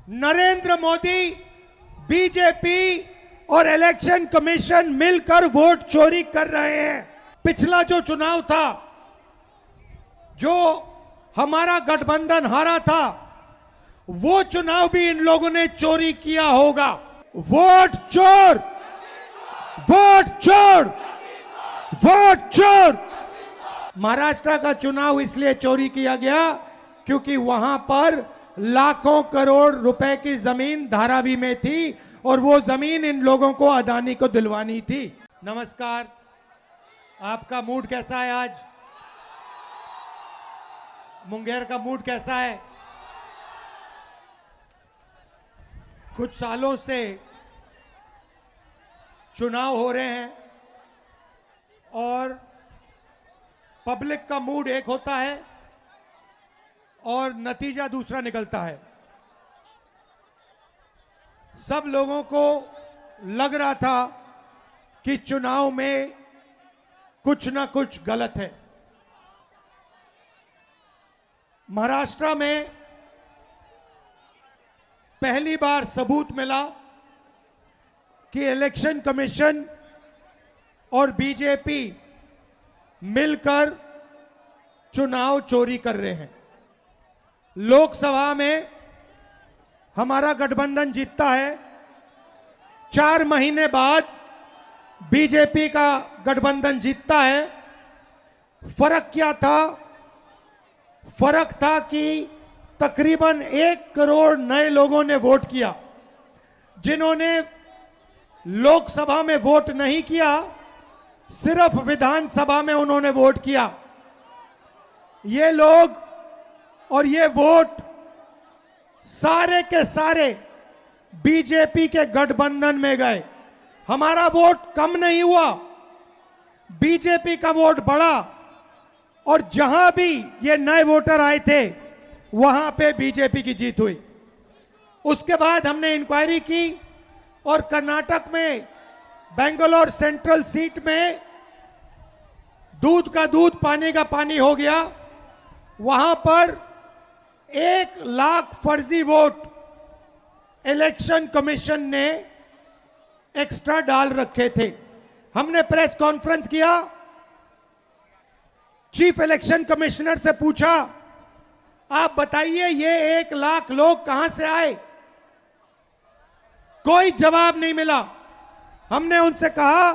Narendra Modi, BJP और election commission मिलकर vote चोरी कर रहे हैं। पिछला जो चुनाव था, जो हमारा गठबंधन हारा था, वो चुनाव भी इन लोगों ने चोरी किया होगा। वोट चोर, वोट चोर, वोट चोर। महाराष्ट्र का चुनाव इसलिए चोरी किया गया क्योंकि वहां पर लाखों करोड़ रुपए की जमीन धारावी में थी और वो जमीन इन लोगों को अदानी को दिलवानी थी। नमस्कार, आपका मूड कैसा है आज? मुंगेर का मूड कैसा है? कुछ सालों से चुनाव हो रहे हैं और पब्लिक का मूड एक होता है और नतीजा दूसरा निकलता है। सब लोगों को लग रहा था कि चुनाव में कुछ ना कुछ गलत है। महाराष्ट्र में पहली बार सबूत मिला कि इलेक्शन कमीशन और बीजेपी मिलकर चुनाव चोरी कर रहे हैं। लोकसभा में हमारा गठबंधन जीतता है, 4 महीने बाद बीजेपी का गठबंधन जीतता है। फर्क क्या था? फर्क था कि तकरीबन 1 करोड़ नए लोगों ने वोट किया। जिन्होंने लोकसभा में वोट नहीं किया, सिर्फ विधानसभा में उन्होंने वोट किया। ये लोग और ये वोट सारे के सारे बीजेपी के गठबंधन में गए। हमारा वोट कम नहीं हुआ, बीजेपी का वोट बढ़ा और जहां भी ये नए वोटर आए थे वहां पे बीजेपी की जीत हुई। उसके बाद हमने इंक्वायरी की और कर्नाटक में बेंगलोर सेंट्रल सीट में दूध का दूध, पानी का पानी हो गया। वहां पर 1 लाख फर्जी वोट इलेक्शन कमीशन ने एक्स्ट्रा डाल रखे थे। हमने प्रेस कॉन्फ्रेंस किया, चीफ इलेक्शन कमिश्नर से पूछा, आप बताइए ये 1 लाख लोग कहां से आए? कोई जवाब नहीं मिला। हमने उनसे कहा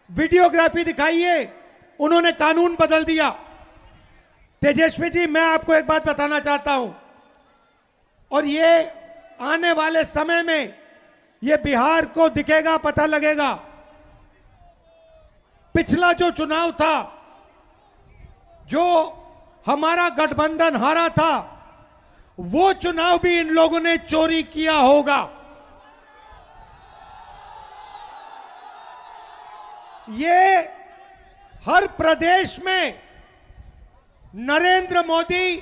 वीडियोग्राफी दिखाइए, उन्होंने कानून बदल दिया। तेजस्वी जी, मैं आपको एक बात बताना चाहता हूं और ये आने वाले समय में ये बिहार को दिखेगा, पता लगेगा। पिछला जो चुनाव था, जो हमारा गठबंधन हारा था, वो चुनाव भी इन लोगों ने चोरी किया होगा। ये हर प्रदेश में नरेंद्र मोदी,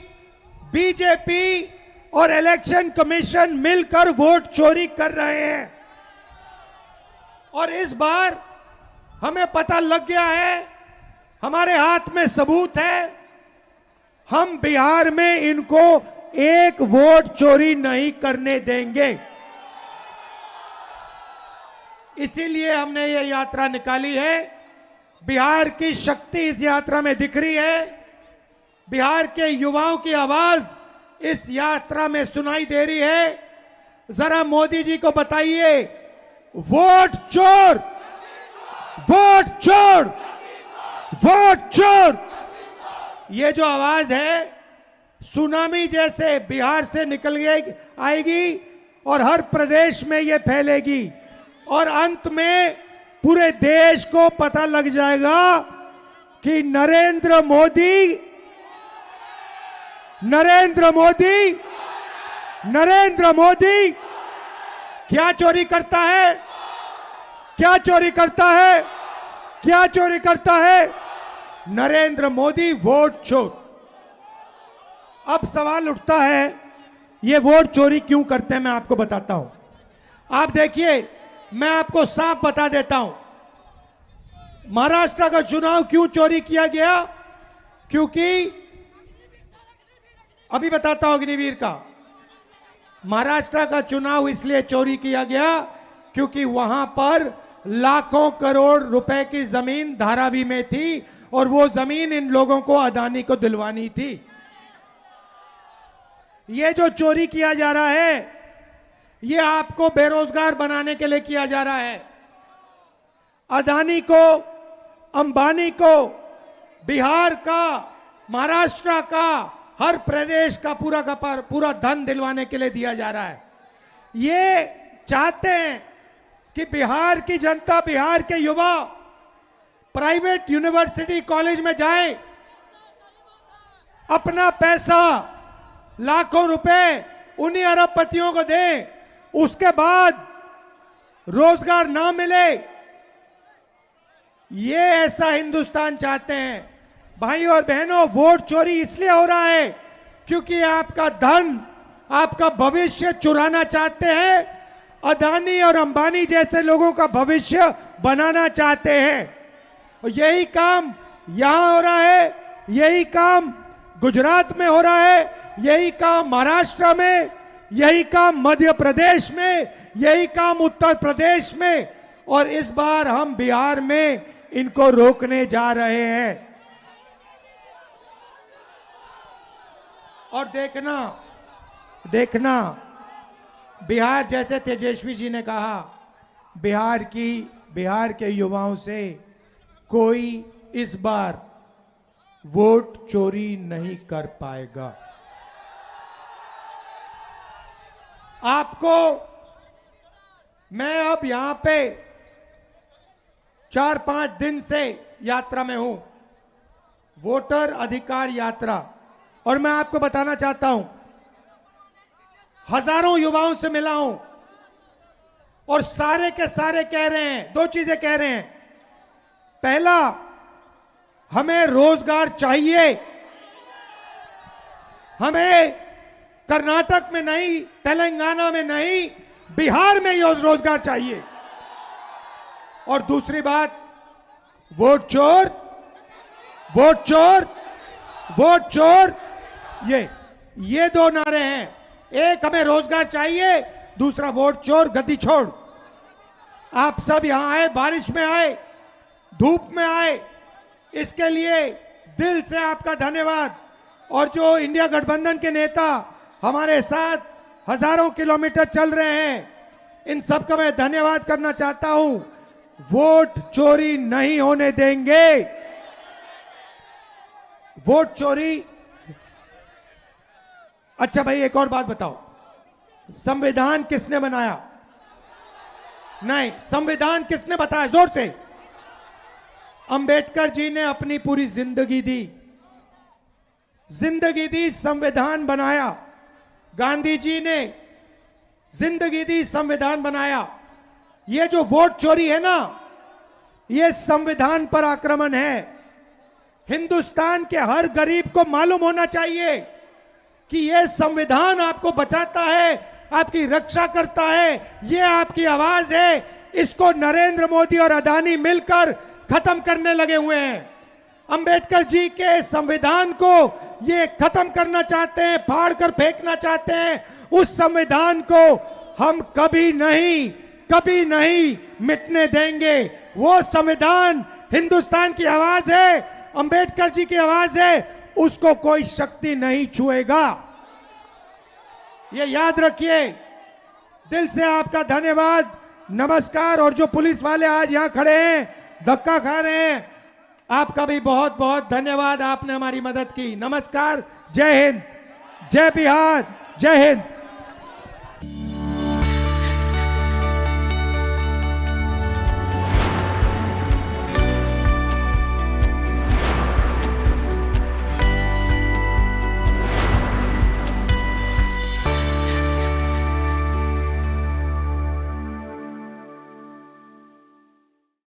बीजेपी और इलेक्शन कमीशन मिलकर वोट चोरी कर रहे हैं और इस बार हमें पता लग गया है, हमारे हाथ में सबूत है। हम बिहार में इनको 1 वोट चोरी नहीं करने देंगे। इसीलिए हमने ये यात्रा निकाली है। बिहार की शक्ति इस यात्रा में दिख रही है। बिहार के युवाओं की आवाज इस यात्रा में सुनाई दे रही है। जरा मोदी जी को बताइए, वोट चोर, वोट चोर, वोट चोर। ये जो आवाज है सुनामी जैसे बिहार से निकल आएगी और हर प्रदेश में ये फैलेगी और अंत में पूरे देश को पता लग जाएगा कि नरेंद्र मोदी, नरेंद्र मोदी, नरेंद्र मोदी क्या चोरी करता है, क्या चोरी करता है, क्या चोरी करता है? नरेंद्र मोदी वोट चोर। अब सवाल उठता है, ये वोट चोरी क्यों करते हैं? मैं आपको बताता हूं। आप देखिए, मैं आपको साफ बता देता हूं, महाराष्ट्र का चुनाव क्यों चोरी किया गया। क्योंकि अभी बताता हूं अग्निवीर का, महाराष्ट्र का चुनाव इसलिए चोरी किया गया क्योंकि वहां पर लाखों करोड़ रुपए की जमीन धारावी में थी और वो जमीन इन लोगों को अदानी को दिलवानी थी। ये जो चोरी किया जा रहा है ये आपको बेरोजगार बनाने के लिए किया जा रहा है। अदानी को, अंबानी को बिहार का, महाराष्ट्र का, हर प्रदेश का पूरा धन दिलवाने के लिए दिया जा रहा है। ये चाहते हैं कि बिहार की जनता, बिहार के युवा प्राइवेट यूनिवर्सिटी कॉलेज में जाएं, अपना पैसा लाखों रुपए उन्हीं अरबपतियों को दें, उसके बाद रोजगार ना मिले। ये ऐसा हिंदुस्तान चाहते हैं। भाई और बहनों, वोट चोरी इसलिए हो रहा है क्योंकि आपका धन, आपका भविष्य चुराना चाहते हैं। अदानी और अंबानी जैसे लोगों का भविष्य बनाना चाहते हैं। और यही काम यहां हो रहा है, यही काम गुजरात में हो रहा है, यही काम महाराष्ट्र में, यही काम मध्य प्रदेश में, यही काम उत्तर प्रदेश में, और इस बार हम बिहार में इनको रोकने जा रहे हैं। और देखना बिहार, जैसे तेजस्वी जी ने कहा, बिहार के युवाओं से कोई इस बार वोट चोरी नहीं कर पाएगा। आपको मैं अब यहां पे 4-5 दिन से यात्रा में हूं, वोटर अधिकार यात्रा, और मैं आपको बताना चाहता हूं, हजारों युवाओं से मिला हूं और सारे के सारे कह रहे हैं, 2 चीजें कह रहे हैं। पहला, हमें रोजगार चाहिए, हमें कर्नाटक में नहीं, तेलंगाना में नहीं, बिहार में रोजगार चाहिए। और दूसरी बात, वोट चोर, वोट चोर, वोट चोर, ये 2 नारे हैं। एक, हमें रोजगार चाहिए, दूसरा, वोट चोर गद्दी छोड़। आप सब यहां आए, बारिश में आए, धूप में आए, इसके लिए दिल से आपका धन्यवाद। और जो इंडिया गठबंधन के नेता हमारे साथ हजारों किलोमीटर चल रहे हैं, इन सब का मैं धन्यवाद करना चाहता हूं। वोट चोरी नहीं होने देंगे। वोट चोरी। अच्छा भाई, एक और बात बताओ, संविधान किसने बनाया? नहीं, संविधान किसने बताया? जोर से। अंबेडकर जी ने अपनी पूरी जिंदगी दी, संविधान बनाया। गांधी जी ने जिंदगी दी, संविधान बनाया। ये जो वोट चोरी है ना, ये संविधान पर आक्रमण है। हिंदुस्तान के हर गरीब को मालूम होना चाहिए कि ये संविधान आपको बचाता है, आपकी रक्षा करता है, ये आपकी आवाज है। इसको नरेंद्र मोदी और अदानी मिलकर खत्म करने लगे हुए हैं। अंबेडकर जी के संविधान को ये खत्म करना चाहते हैं, फाड़ कर फेंकना चाहते हैं। उस संविधान को हम कभी नहीं मिटने देंगे। वो संविधान हिंदुस्तान की आवाज है, अंबेडकर जी की आवाज है, उसको कोई शक्ति नहीं छुएगा। ये याद रखिए। दिल से आपका धन्यवाद, नमस्कार। और जो पुलिस वाले आज यहां खड़े हैं, धक्का खा रहे हैं, आपका भी बहुत बहुत धन्यवाद, आपने हमारी मदद की। नमस्कार, जय हिंद, जय बिहार, जय हिंद।